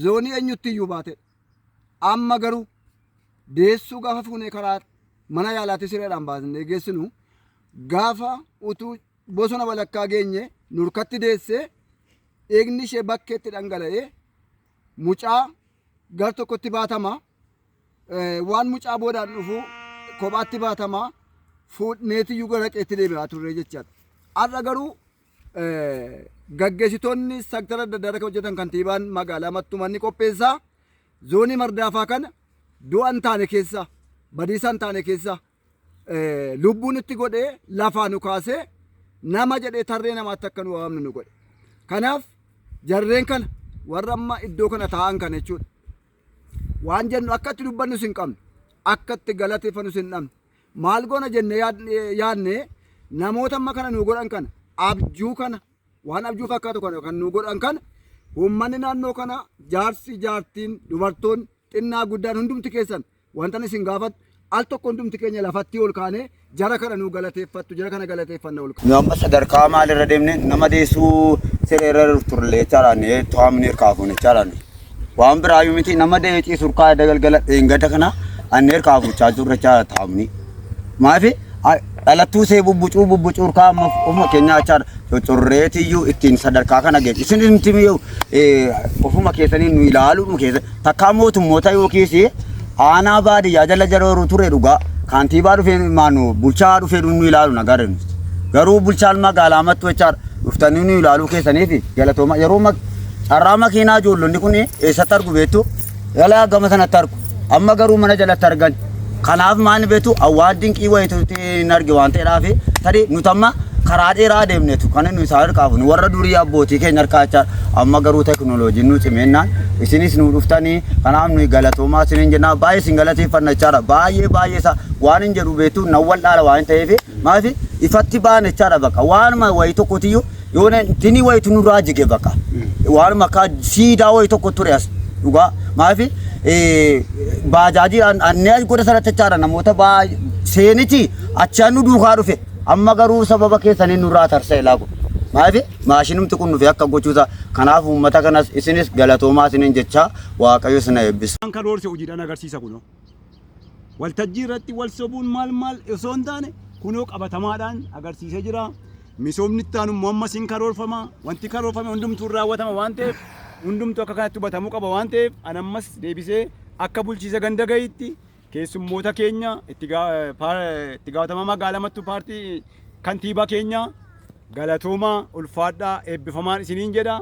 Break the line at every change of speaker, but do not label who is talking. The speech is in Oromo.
zoonii eenyutti iyyuu baate amma garuu deessuu gaafa fuunee karaa mana yaalaatti sireedhaan baasnee geessinu gaafa utuu bosona walakkaa geenye nurkatti deessee eegni ishee bakkeetti dhangala'ee mucaa gar tokkotti baatama waan mucaa boodaan dhufu kophaatti baatama fuudhneetiyyuu gara qeetti deebi'aa turre jechaadha. Har'a garuu gaggeessitoonni sektara adda addaa hojjetan kantiibaan magaalaa Mattumanni qopheessaa zoonii Mardaafaa kana du'a hin taane keessa badiisa hin taane keessa lubbuun itti godhee lafaa nu kaasee nama jedhee tarree namaatti akka nu waamnu nu godhe. Kanaaf jarreen kana warra amma iddoo kana taa'an kana jechuudha. Waan jennu akka itti dubbannus hin qabne akka itti galateeffannus hin dhabne maal goona jenne yaadne namoota amma kana nu godhan kana abjuu kana waan abjuu fakkaatu kana kan nu godhan kana uummanni naannoo kana jaarsi jaartiin dubartoonni xinnaa guddaan hundumti keessan wanta isin gaafatu al tokko hundumti keenya lafatti ol kaanee jara kana nu galateeffattu jara kana galateeffanna ol kaane.
Amma sadarkaa maalirra deemne nama deessuu sireerra turlee chaaraane to'amni hirkaafuun chaaraane waan biraayyuu miti nama deetii surkaa dagalgala eengada kana anni hirkaafuchaa turre chaara taa'amni maafi dhalattuu see bubbucuu hirkaa amma ofuma keenyaa chaara cocorreetiyyuu ittiin sadarkaa kana geessu isin imtimiyyuu ofuma keessanii nu ilaalu nu keessa takkaa mootummoota yookiis aanaa baadiyyaa jala jarooru ture dhugaa kantiibaa dhufee maanu bulchaa dhufee nu ilaalu nagarre garuu bulchaan magaalaa mattu jechaadha dhuftanii nu ilaaluu keessaniifi galatooma yeroo carraa makiinaa ijoollonni kun eessatti argu beektu yala gama sanatti argu amma garuu mana jalatti argan kanaaf maal beektu awwaan dinqii wayituutti hin arge waan ta'eedhaaf tadi nuti amma karaa dheeraa deemnetu kan nu isaan hirkaafu warra durii abbootii keenya hirkaachaa amma garuu teknooloojiin nu cimeennaan isinis nu dhuftanii kanaaf nu galatoomaa isiniin jennaa baay'ee isin galateeffanna jechaadha baay'ee isaa waan hin jedhu beektu nawwal dhaala waan ta'eef maafi ifatti baane jechaadha bakka waanuma wayii tokkotiyyuu yoona tinii wayitu nurraa jige bakka waanuma akka siidaa wayii tokko ture as dhugaa maafi baajaajii annee goda sanatti jechaadha namoota seenichi achaan nu duukaa dhufe amma garuu sababa keessanii nurraa tarsa'e laagu maafi maashinumti kun dhufe akka gochuusa kanaaf uummata kanas isinis galatoomaa isiniin jechaa waaqayyo isin eebbisu.
Kan karoorse hojiidhaan agarsiisa kunoo waltajjii irratti wal sobuun maal osoo hin taane kunoo qabatamaadhaan agarsiisee jira. Misoomni itti aanu ammas hin karoorfama wanti karoorfame hundumtuu raawwatama waan ta'eef hundumtuu akka kanatti hubatamuu qaba waan ta'eef ani ammas deebisee akka bulchiisa ganda gahiitti keessummoota keenya itti gaafatamaa magaalaa Mattuu paartii kantiibaa keenya galatoomaa ulfaadhaa eebbifamaan isiniin jedha.